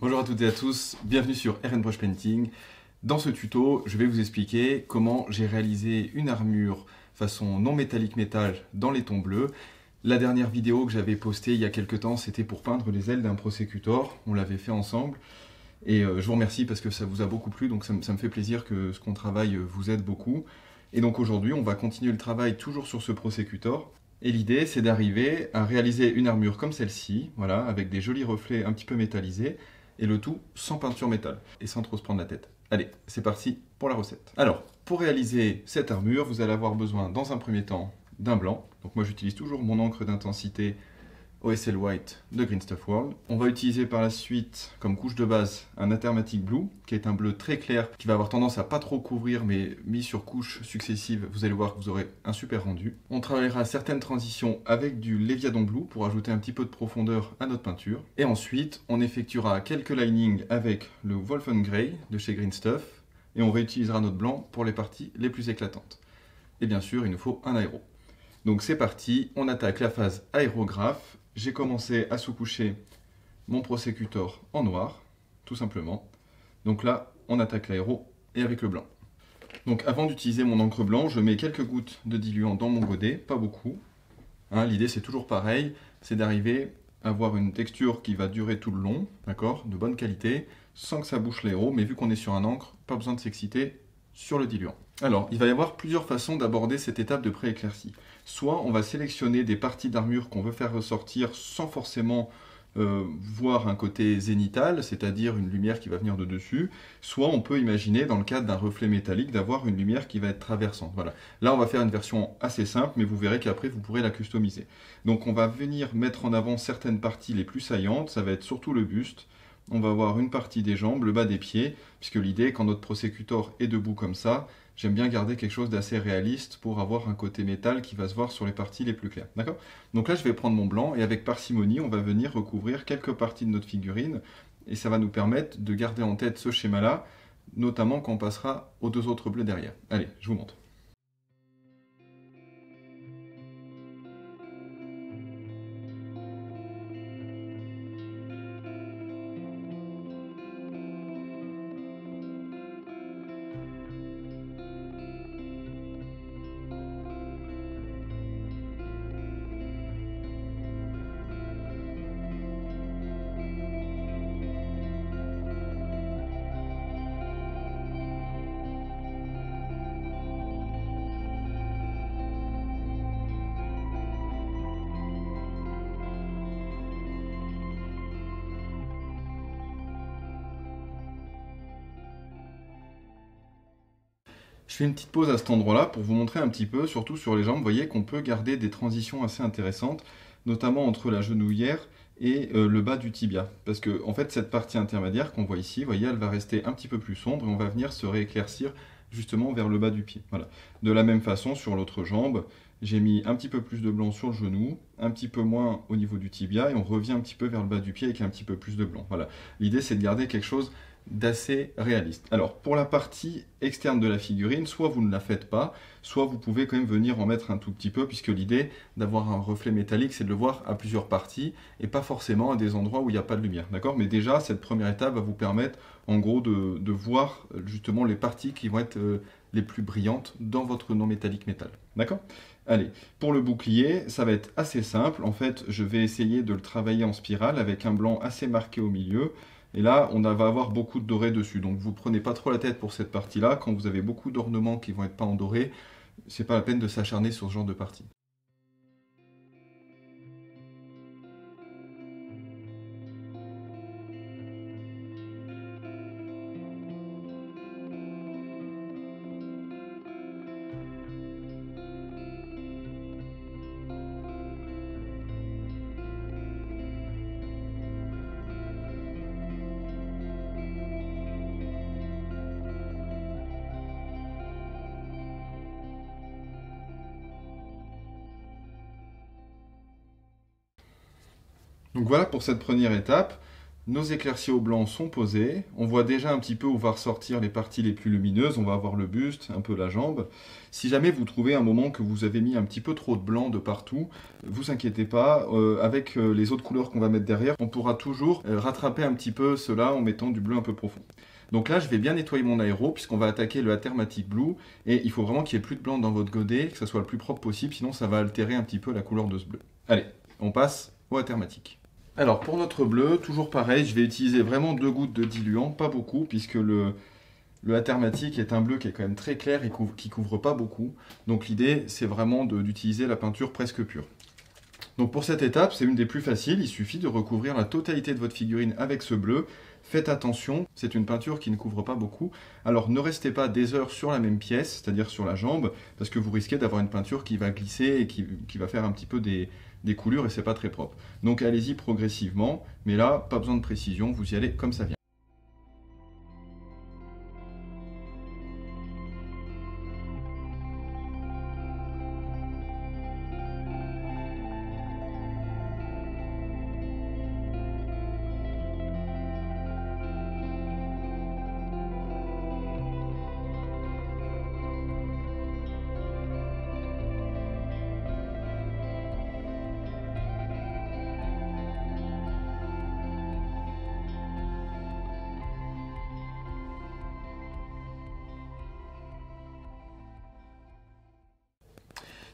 Bonjour à toutes et à tous, bienvenue sur RN Brush Painting. Dans ce tuto, je vais vous expliquer comment j'ai réalisé une armure façon non métallique métal dans les tons bleus. La dernière vidéo que j'avais postée il y a quelques temps, c'était pour peindre les ailes d'un Prosecutor. On l'avait fait ensemble. Et je vous remercie parce que ça vous a beaucoup plu, donc ça me fait plaisir que ce qu'on travaille vous aide beaucoup. Et donc aujourd'hui, on va continuer le travail toujours sur ce Prosecutor. Et l'idée, c'est d'arriver à réaliser une armure comme celle-ci, voilà, avec des jolis reflets un petit peu métallisés, et le tout sans peinture métal, et sans trop se prendre la tête. Allez, c'est parti pour la recette. Alors, pour réaliser cette armure, vous allez avoir besoin, dans un premier temps, d'un blanc. Donc moi, j'utilise toujours mon encre d'intensité OSL White de Green Stuff World. On va utiliser par la suite comme couche de base un Atermatic Blue, qui est un bleu très clair, qui va avoir tendance à pas trop couvrir, mais mis sur couches successives, vous allez voir que vous aurez un super rendu. On travaillera certaines transitions avec du Leviadon Blue pour ajouter un petit peu de profondeur à notre peinture. Et ensuite, on effectuera quelques linings avec le Wolfen Grey de chez Green Stuff, et on réutilisera notre blanc pour les parties les plus éclatantes. Et bien sûr, il nous faut un aéro. Donc c'est parti, on attaque la phase aérographe. J'ai commencé à sous-coucher mon Prosecutor en noir, tout simplement. Donc là, on attaque l'aéro et avec le blanc. Donc avant d'utiliser mon encre blanche, je mets quelques gouttes de diluant dans mon godet, pas beaucoup. Hein, l'idée c'est toujours pareil, c'est d'arriver à avoir une texture qui va durer tout le long, d'accord, de bonne qualité, sans que ça bouche l'aéro, mais vu qu'on est sur un encre, pas besoin de s'exciter sur le diluant. Alors, il va y avoir plusieurs façons d'aborder cette étape de pré-éclaircie. Soit on va sélectionner des parties d'armure qu'on veut faire ressortir sans forcément voir un côté zénital, c'est-à-dire une lumière qui va venir de dessus, soit on peut imaginer, dans le cadre d'un reflet métallique, d'avoir une lumière qui va être traversante. Voilà. Là, on va faire une version assez simple, mais vous verrez qu'après, vous pourrez la customiser. Donc, on va venir mettre en avant certaines parties les plus saillantes, ça va être surtout le buste. On va avoir une partie des jambes, le bas des pieds, puisque l'idée, quand notre Prosecutor est debout comme ça, j'aime bien garder quelque chose d'assez réaliste pour avoir un côté métal qui va se voir sur les parties les plus claires. D'accord ? Donc là, je vais prendre mon blanc et avec parcimonie, on va venir recouvrir quelques parties de notre figurine et ça va nous permettre de garder en tête ce schéma-là, notamment quand on passera aux deux autres bleus derrière. Allez, je vous montre. Je fais une petite pause à cet endroit-là pour vous montrer un petit peu, surtout sur les jambes, vous voyez qu'on peut garder des transitions assez intéressantes, notamment entre la genouillère et le bas du tibia. Parce que en fait, cette partie intermédiaire qu'on voit ici, vous voyez, elle va rester un petit peu plus sombre et on va venir se rééclaircir justement vers le bas du pied. Voilà. De la même façon, sur l'autre jambe, j'ai mis un petit peu plus de blanc sur le genou, un petit peu moins au niveau du tibia et on revient un petit peu vers le bas du pied avec un petit peu plus de blanc. Voilà. L'idée, c'est de garder quelque chose d'assez réaliste. Alors, pour la partie externe de la figurine, soit vous ne la faites pas, soit vous pouvez quand même venir en mettre un tout petit peu, puisque l'idée d'avoir un reflet métallique, c'est de le voir à plusieurs parties, et pas forcément à des endroits où il n'y a pas de lumière, d'accord? Mais déjà, cette première étape va vous permettre, en gros, de voir justement les parties qui vont être les plus brillantes dans votre non métallique métal, d'accord? Allez, pour le bouclier, ça va être assez simple. En fait, je vais essayer de le travailler en spirale avec un blanc assez marqué au milieu. Et là, on va avoir beaucoup de doré dessus. Donc vous ne prenez pas trop la tête pour cette partie-là. Quand vous avez beaucoup d'ornements qui vont être pas en doré, c'est pas la peine de s'acharner sur ce genre de partie. Donc voilà pour cette première étape. Nos éclaircies au blanc sont posées. On voit déjà un petit peu où va ressortir les parties les plus lumineuses. On va avoir le buste, un peu la jambe. Si jamais vous trouvez un moment que vous avez mis un petit peu trop de blanc de partout, vous inquiétez pas. Avec les autres couleurs qu'on va mettre derrière, on pourra toujours rattraper un petit peu cela en mettant du bleu un peu profond. Donc là, je vais bien nettoyer mon aéro puisqu'on va attaquer le Atermatic Blue. Et il faut vraiment qu'il n'y ait plus de blanc dans votre godet, que ça soit le plus propre possible, sinon ça va altérer un petit peu la couleur de ce bleu. Allez, on passe au Atermatic. Alors pour notre bleu, toujours pareil, je vais utiliser vraiment 2 gouttes de diluant, pas beaucoup, puisque le Atermatic est un bleu qui est quand même très clair et qui couvre pas beaucoup. Donc l'idée, c'est vraiment d'utiliser la peinture presque pure. Donc pour cette étape, c'est une des plus faciles, il suffit de recouvrir la totalité de votre figurine avec ce bleu. Faites attention, c'est une peinture qui ne couvre pas beaucoup. Alors ne restez pas des heures sur la même pièce, c'est-à-dire sur la jambe, parce que vous risquez d'avoir une peinture qui va glisser et qui va faire un petit peu des coulures et c'est pas très propre. Donc allez-y progressivement, mais là, pas besoin de précision, vous y allez comme ça vient.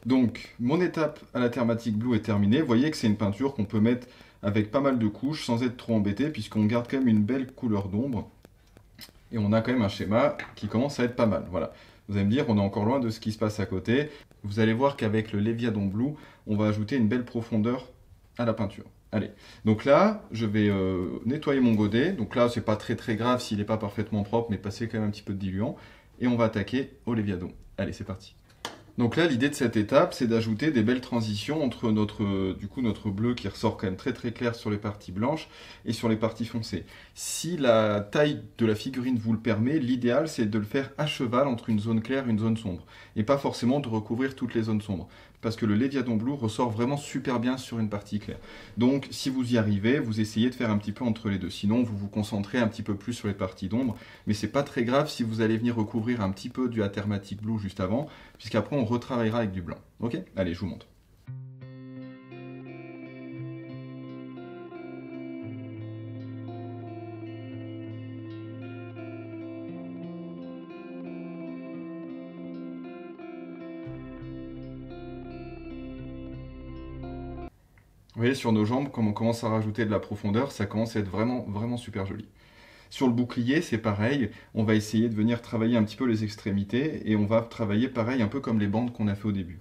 Donc, mon étape à la Thermatic Blue est terminée. Vous voyez que c'est une peinture qu'on peut mettre avec pas mal de couches sans être trop embêté, puisqu'on garde quand même une belle couleur d'ombre. Et on a quand même un schéma qui commence à être pas mal. Voilà. Vous allez me dire, on est encore loin de ce qui se passe à côté. Vous allez voir qu'avec le Leviadon Blue, on va ajouter une belle profondeur à la peinture. Allez, donc là, je vais nettoyer mon godet. Donc là, c'est pas très grave s'il n'est pas parfaitement propre, mais passer quand même un petit peu de diluant. Et on va attaquer au Leviadon. Allez, c'est parti. Donc là, l'idée de cette étape, c'est d'ajouter des belles transitions entre notre bleu qui ressort quand même très clair sur les parties blanches et sur les parties foncées. Si la taille de la figurine vous le permet, l'idéal c'est de le faire à cheval entre une zone claire et une zone sombre. Et pas forcément de recouvrir toutes les zones sombres. Parce que le Leviadon Blue ressort vraiment super bien sur une partie claire. Donc si vous y arrivez, vous essayez de faire un petit peu entre les deux. Sinon, vous vous concentrez un petit peu plus sur les parties d'ombre. Mais c'est pas très grave si vous allez venir recouvrir un petit peu du Atermatic Blue juste avant, puisqu'après on retravaillera avec du blanc. Ok? Allez, je vous montre. Vous voyez, sur nos jambes, comme on commence à rajouter de la profondeur, ça commence à être vraiment super joli. Sur le bouclier, c'est pareil, on va essayer de venir travailler un petit peu les extrémités et on va travailler pareil, un peu comme les bandes qu'on a fait au début.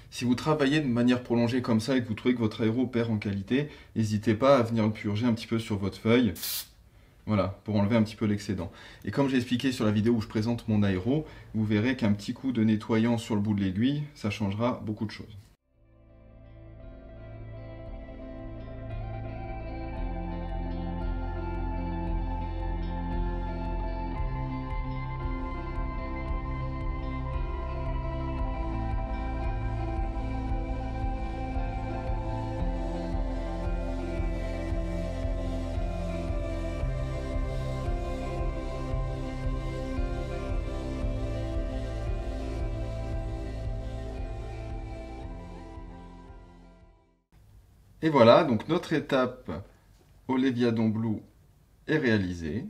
Si vous travaillez de manière prolongée comme ça et que vous trouvez que votre aéro perd en qualité, n'hésitez pas à venir le purger un petit peu sur votre feuille. Voilà, pour enlever un petit peu l'excédent. Et comme j'ai expliqué sur la vidéo où je présente mon aéro, vous verrez qu'un petit coup de nettoyant sur le bout de l'aiguille, ça changera beaucoup de choses. Et voilà, donc notre étape au Leviadon Blue est réalisée.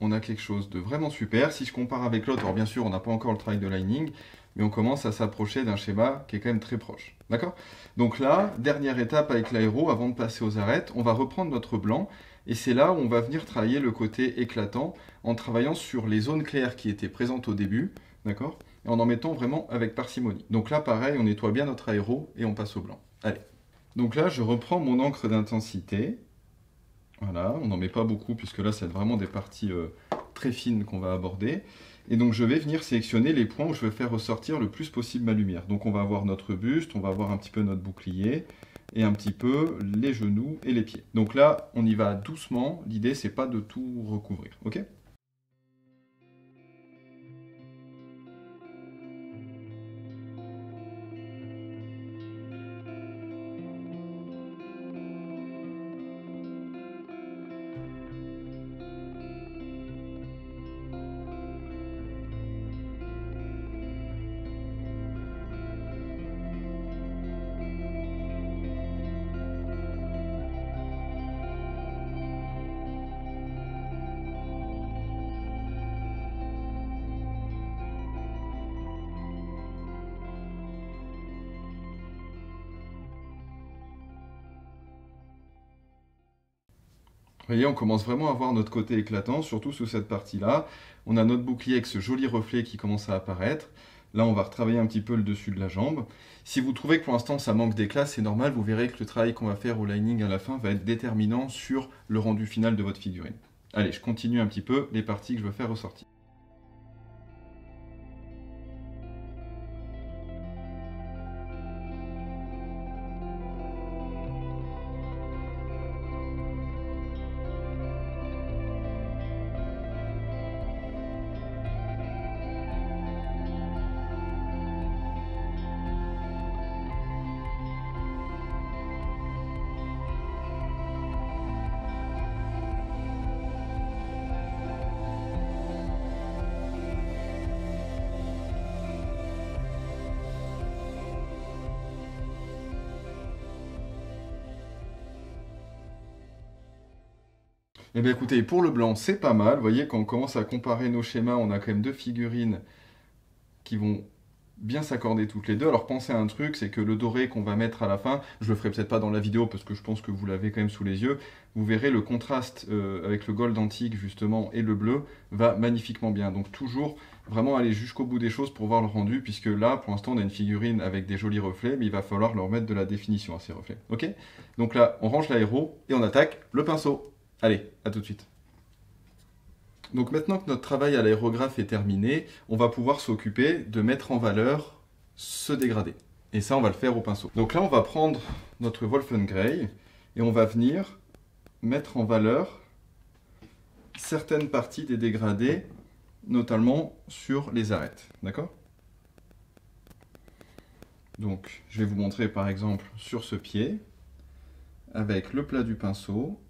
On a quelque chose de vraiment super. Si je compare avec l'autre, alors bien sûr, on n'a pas encore le travail de lining, mais on commence à s'approcher d'un schéma qui est quand même très proche. D'accord? Donc là, dernière étape avec l'aéro, avant de passer aux arêtes, on va reprendre notre blanc, et c'est là où on va venir travailler le côté éclatant, en travaillant sur les zones claires qui étaient présentes au début, d'accord? et en mettant vraiment avec parcimonie. Donc là, pareil, on nettoie bien notre aéro et on passe au blanc. Allez. Donc là, je reprends mon encre d'intensité. Voilà, on n'en met pas beaucoup puisque là, c'est vraiment des parties très fines qu'on va aborder. Et donc, je vais venir sélectionner les points où je veux faire ressortir le plus possible ma lumière. Donc, on va avoir notre buste, on va avoir un petit peu notre bouclier et un petit peu les genoux et les pieds. Donc là, on y va doucement. L'idée, c'est pas de tout recouvrir, ok ? Vous voyez, on commence vraiment à voir notre côté éclatant, surtout sous cette partie-là. On a notre bouclier avec ce joli reflet qui commence à apparaître. Là, on va retravailler un petit peu le dessus de la jambe. Si vous trouvez que pour l'instant ça manque d'éclat, c'est normal, vous verrez que le travail qu'on va faire au lining à la fin va être déterminant sur le rendu final de votre figurine. Allez, je continue un petit peu les parties que je veux faire ressortir. Eh bien écoutez, pour le blanc, c'est pas mal. Vous voyez, quand on commence à comparer nos schémas, on a quand même deux figurines qui vont bien s'accorder toutes les deux. Alors pensez à un truc, c'est que le doré qu'on va mettre à la fin, je le ferai peut-être pas dans la vidéo parce que je pense que vous l'avez quand même sous les yeux, vous verrez le contraste avec le gold antique justement et le bleu va magnifiquement bien. Donc toujours vraiment aller jusqu'au bout des choses pour voir le rendu, puisque là pour l'instant on a une figurine avec des jolis reflets, mais il va falloir leur mettre de la définition à ces reflets. Ok? Donc là on range l'aéro et on attaque le pinceau. Allez, à tout de suite. Donc maintenant que notre travail à l'aérographe est terminé, on va pouvoir s'occuper de mettre en valeur ce dégradé. Et ça, on va le faire au pinceau. Donc là, on va prendre notre Wolfengrey et on va venir mettre en valeur certaines parties des dégradés, notamment sur les arêtes. D'accord ? Donc, je vais vous montrer par exemple sur ce pied, avec le plat du pinceau.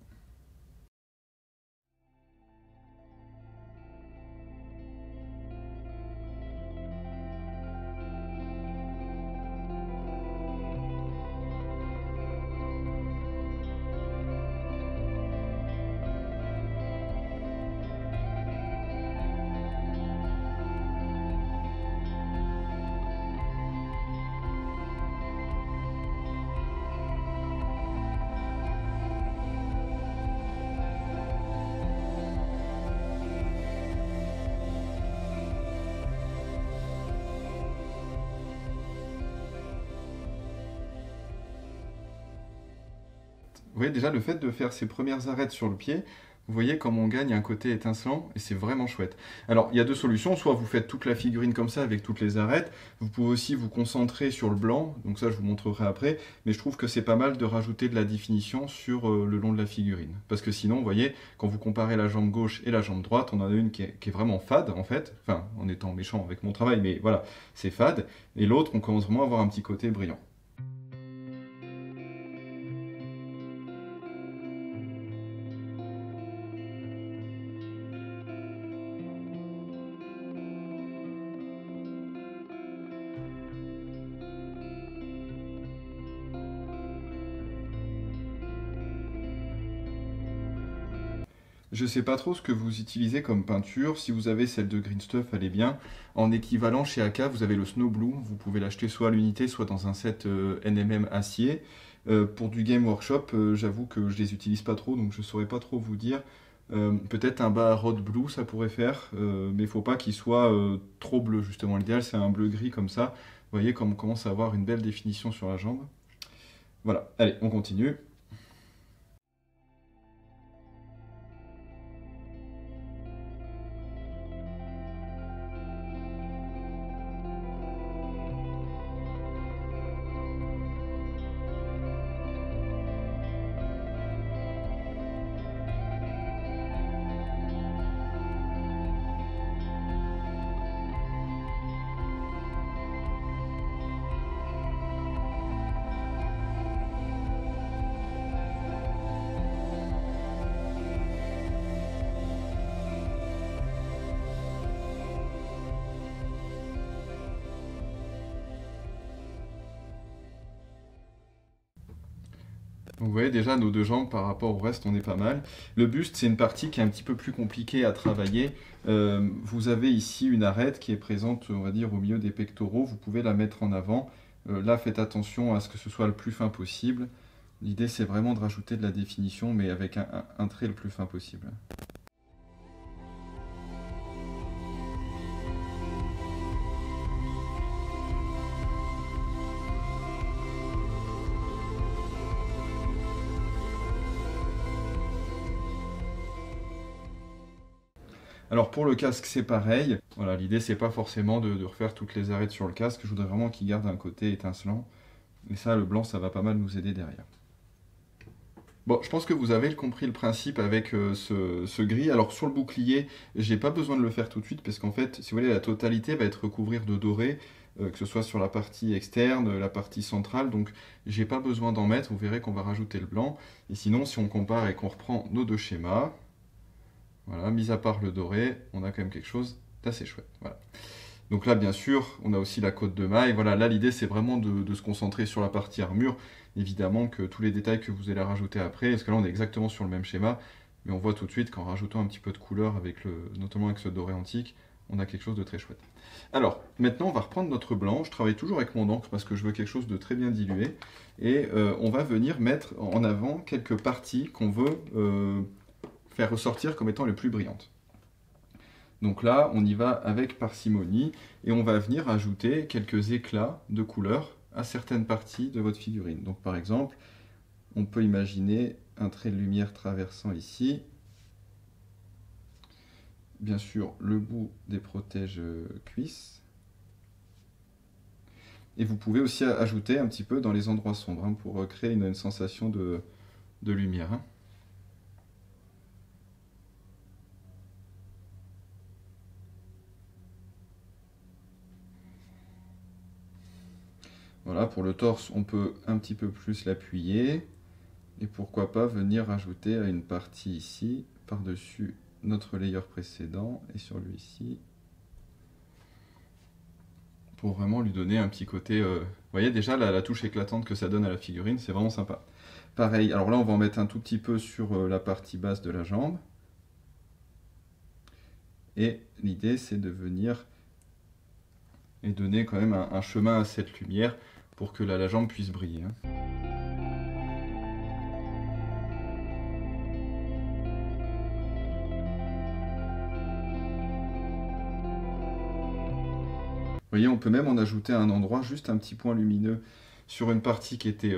Vous voyez déjà le fait de faire ces premières arêtes sur le pied, vous voyez comme on gagne un côté étincelant et c'est vraiment chouette. Alors il y a deux solutions, soit vous faites toute la figurine comme ça avec toutes les arêtes, vous pouvez aussi vous concentrer sur le blanc, donc ça je vous montrerai après, mais je trouve que c'est pas mal de rajouter de la définition sur le long de la figurine. Parce que sinon, vous voyez, quand vous comparez la jambe gauche et la jambe droite, on en a une qui est vraiment fade en fait, enfin en étant méchant avec mon travail, mais voilà, c'est fade, et l'autre on commence vraiment à avoir un petit côté brillant. Je sais pas trop ce que vous utilisez comme peinture. Si vous avez celle de Green Stuff, elle est bien. En équivalent, chez AK, vous avez le Snow Blue. Vous pouvez l'acheter soit à l'unité, soit dans un set NMM acier. Pour du Game Workshop, j'avoue que je les utilise pas trop, donc je saurais pas trop vous dire. Peut-être un bas à rod blue, ça pourrait faire, mais il ne faut pas qu'il soit trop bleu, justement. L'idéal, c'est un bleu-gris comme ça. Vous voyez comme on commence à avoir une belle définition sur la jambe. Voilà, allez, on continue. Donc vous voyez déjà nos deux jambes par rapport au reste, on est pas mal. Le buste, c'est une partie qui est un petit peu plus compliquée à travailler. Vous avez ici une arête qui est présente, on va dire, au milieu des pectoraux. Vous pouvez la mettre en avant. Là, faites attention à ce que ce soit le plus fin possible. L'idée, c'est vraiment de rajouter de la définition, mais avec un trait le plus fin possible. Alors pour le casque c'est pareil, voilà, l'idée c'est pas forcément de refaire toutes les arêtes sur le casque, je voudrais vraiment qu'il garde un côté étincelant, et ça le blanc ça va pas mal nous aider derrière. Bon, je pense que vous avez compris le principe avec ce gris. Alors sur le bouclier, j'ai pas besoin de le faire tout de suite, parce qu'en fait, si vous voulez, la totalité va être recouvrir de doré, que ce soit sur la partie externe, la partie centrale, donc j'ai pas besoin d'en mettre, vous verrez qu'on va rajouter le blanc. Et sinon, si on compare et qu'on reprend nos deux schémas, voilà, mis à part le doré, on a quand même quelque chose d'assez chouette. Voilà. Donc là, bien sûr, on a aussi la côte de maille. Voilà, là, l'idée, c'est vraiment de se concentrer sur la partie armure. Évidemment que tous les détails que vous allez rajouter après, parce que là, on est exactement sur le même schéma, mais on voit tout de suite qu'en rajoutant un petit peu de couleur, notamment avec ce doré antique, on a quelque chose de très chouette. Alors, maintenant, on va reprendre notre blanc. Je travaille toujours avec mon encre parce que je veux quelque chose de très bien dilué. Et on va venir mettre en avant quelques parties qu'on veut faire ressortir comme étant les plus brillantes. Donc là, on y va avec parcimonie et on va venir ajouter quelques éclats de couleurs à certaines parties de votre figurine. Donc par exemple, on peut imaginer un trait de lumière traversant ici. Bien sûr, le bout des protèges cuisses. Et vous pouvez aussi ajouter un petit peu dans les endroits sombres hein, pour créer une sensation de lumière. Hein. Voilà, pour le torse, on peut un petit peu plus l'appuyer. Et pourquoi pas venir rajouter à une partie ici, par-dessus notre layer précédent, et sur lui-ci, pour vraiment lui donner un petit côté... vous voyez déjà la touche éclatante que ça donne à la figurine, c'est vraiment sympa. Pareil, alors là on va en mettre un tout petit peu sur la partie basse de la jambe. Et l'idée c'est de venir et donner quand même un chemin à cette lumière pour que la jambe puisse briller. Hein. Vous voyez, on peut même en ajouter à un endroit juste un petit point lumineux sur une partie qui était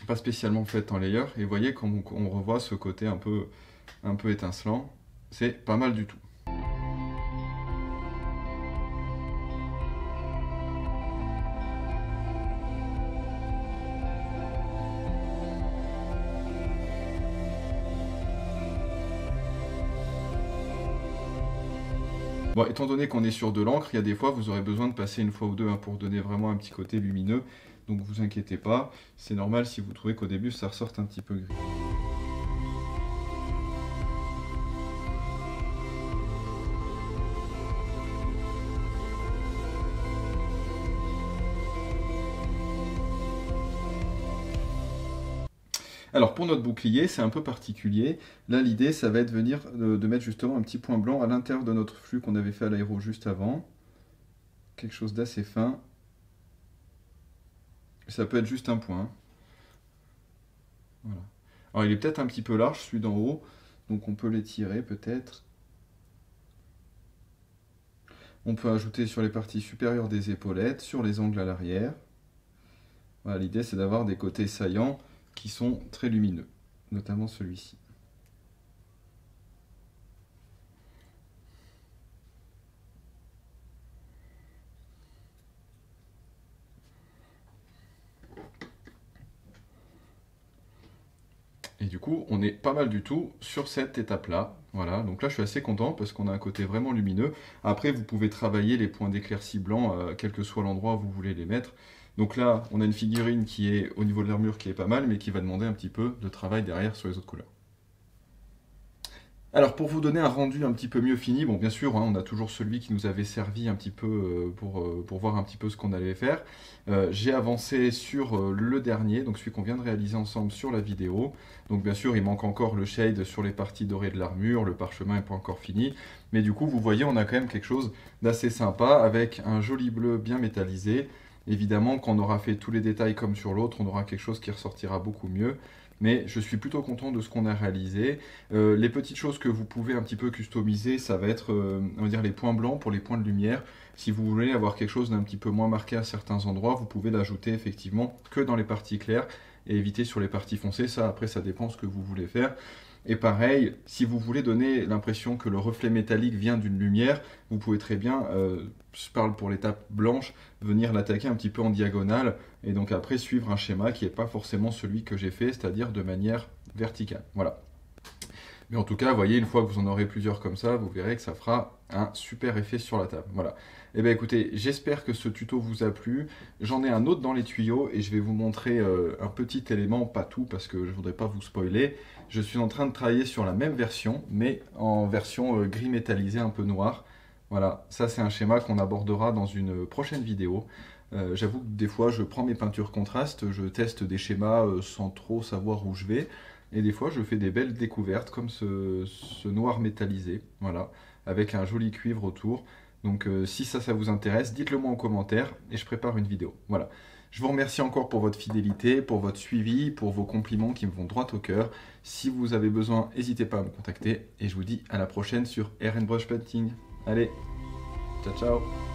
pas spécialement faite en layer. Et vous voyez, quand on revoit ce côté un peu étincelant, c'est pas mal du tout. Bon, étant donné qu'on est sur de l'encre, il y a des fois vous aurez besoin de passer une fois ou deux hein, pour donner vraiment un petit côté lumineux. Donc vous inquiétez pas, c'est normal si vous trouvez qu'au début ça ressorte un petit peu gris. Alors pour notre bouclier, c'est un peu particulier. Là, l'idée, ça va être de mettre justement un petit point blanc à l'intérieur de notre flux qu'on avait fait à l'aéro juste avant. Quelque chose d'assez fin. Ça peut être juste un point. Voilà. Alors il est peut-être un petit peu large, celui d'en haut. Donc on peut les tirer peut-être. On peut ajouter sur les parties supérieures des épaulettes, sur les angles à l'arrière. Voilà, l'idée c'est d'avoir des côtés saillants qui sont très lumineux, notamment celui-ci. Et du coup, on est pas mal du tout sur cette étape-là. Voilà, donc là je suis assez content parce qu'on a un côté vraiment lumineux. Après, vous pouvez travailler les points d'éclaircie blanc, quel que soit l'endroit où vous voulez les mettre. Donc là, on a une figurine qui est au niveau de l'armure qui est pas mal, mais qui va demander un petit peu de travail derrière sur les autres couleurs. Alors pour vous donner un rendu un petit peu mieux fini, bon bien sûr, hein, on a toujours celui qui nous avait servi un petit peu pour voir un petit peu ce qu'on allait faire. J'ai avancé sur le dernier, donc celui qu'on vient de réaliser ensemble sur la vidéo. Donc bien sûr, il manque encore le shade sur les parties dorées de l'armure, le parchemin n'est pas encore fini. Mais du coup, vous voyez, on a quand même quelque chose d'assez sympa avec un joli bleu bien métallisé. Évidemment, quand on aura fait tous les détails comme sur l'autre, on aura quelque chose qui ressortira beaucoup mieux. Mais je suis plutôt content de ce qu'on a réalisé. Les petites choses que vous pouvez un petit peu customiser, ça va être on va dire les points blancs pour les points de lumière. Si vous voulez avoir quelque chose d'un petit peu moins marqué à certains endroits, vous pouvez l'ajouter effectivement que dans les parties claires et éviter sur les parties foncées. Ça, après, ça dépend ce que vous voulez faire. Et pareil, si vous voulez donner l'impression que le reflet métallique vient d'une lumière, vous pouvez très bien, je parle pour l'étape blanche, venir l'attaquer un petit peu en diagonale et donc après suivre un schéma qui n'est pas forcément celui que j'ai fait, c'est-à-dire de manière verticale. Voilà. Mais en tout cas, vous voyez, une fois que vous en aurez plusieurs comme ça, vous verrez que ça fera un super effet sur la table. Voilà. Eh bien écoutez, j'espère que ce tuto vous a plu. J'en ai un autre dans les tuyaux et je vais vous montrer un petit élément, pas tout parce que je ne voudrais pas vous spoiler. Je suis en train de travailler sur la même version, mais en version gris métallisé un peu noir. Voilà, ça c'est un schéma qu'on abordera dans une prochaine vidéo. J'avoue que des fois je prends mes peintures contrastes, je teste des schémas sans trop savoir où je vais. Et des fois je fais des belles découvertes comme ce noir métallisé, voilà, avec un joli cuivre autour. Donc si ça vous intéresse, dites-le moi en commentaire et je prépare une vidéo. Voilà. Je vous remercie encore pour votre fidélité, pour votre suivi, pour vos compliments qui me vont droit au cœur. Si vous avez besoin, n'hésitez pas à me contacter et je vous dis à la prochaine sur RN Brush Painting. Allez, ciao ciao.